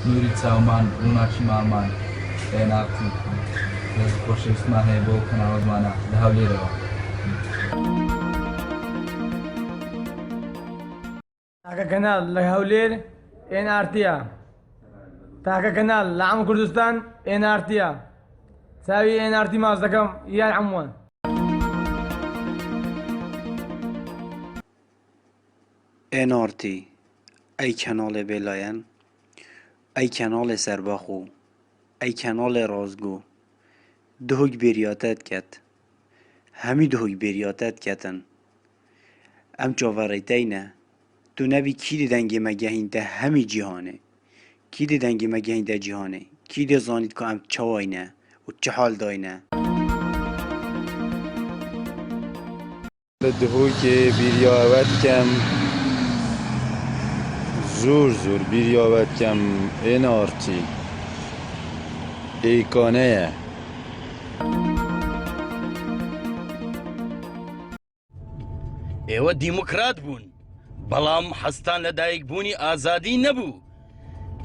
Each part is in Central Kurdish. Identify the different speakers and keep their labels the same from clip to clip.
Speaker 1: نوری چاومان ڕووناکی ماڵمان ئێناقی ڕێز خۆشەویستمان هەیە بۆ کەناڵەمانە لە هەولێرەوە.
Speaker 2: تاکە کەناڵ لە هەولێر NRTە، تاکە کەناڵ لە عەم کوردستان NRTە، چاوی NRT ماچ دەکەم یار عەموان.
Speaker 3: NRT ای کانال بلاین، ای کانال سرباخو، ای کانال رازگو، دهوگ بریاتت کت، همی دهوگ بریاتت کتن. ام چاوریتینه، تو نبی کی دنگی مگهین ده همی جهانه، کی دنگی مگهین ده جهانه، کی زانید که ام چاوینه و چه حال داینه.
Speaker 4: دهوگ بریاوت کم زور بریاوت کم NRT ایکانه
Speaker 5: ئێوە دیموکرات بوون بەڵام حەستان لە دایکبوونی ئازادی نەبوو.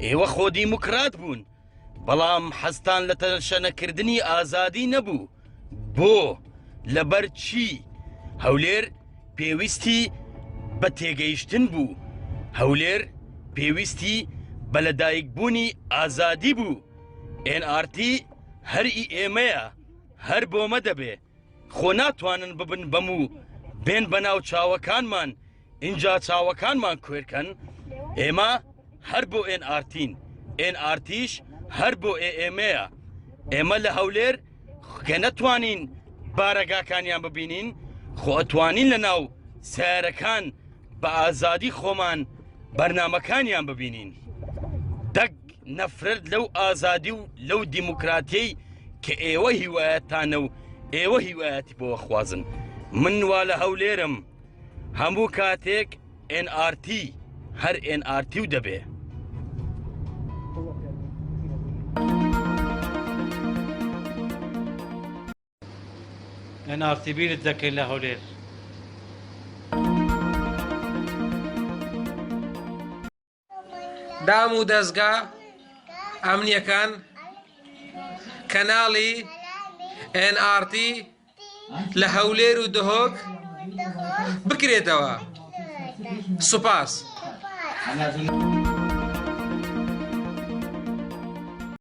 Speaker 5: ئێوە خۆ دیموکرات بوون بەڵام حەستان لە تەشەنەکردنی ئازادی نەبوو. بۆ لەبەر چی؟ هەولێر پێویستی بە تێگەیشتن بوو. هەولێر پێویستی بە لەدایکبوونی ئازادی بوو. NRT هەری ئێمەیە، هەر بۆمە دەبێ. خۆ ناتوانن ببن بەموو بێن بەناو چاوەکانمان، اینجا چاوەکانمان کوێرکەن. ئێمە هەر بۆ NRTین، NRTیش هەر بۆ ئێمەیە. ئێمە لە هەولێر کە نەتوانین بارەگاکانیان ببینین، خۆ ئەتوانین لە ناو سیارەکان بە ئازادی خۆمان بەرنامەکانیان ببینین. دەگ نەفرەت لەو ئازادی و لەو دیموکراتیەی کە ئێوە هیوایەتانە و ئێوە هیوایەتی بۆوە خوازن. من وا لە هەولێرم هەموو کاتێک NRT هەر NRT و دەبێ.
Speaker 6: NRT بیرت دەکەین لە هەولێر.
Speaker 7: دام و دەستگا ئەمنیەکان کەناڵی NRT لە هەولێر و دهۆک بکرێتەوە. سوپاس.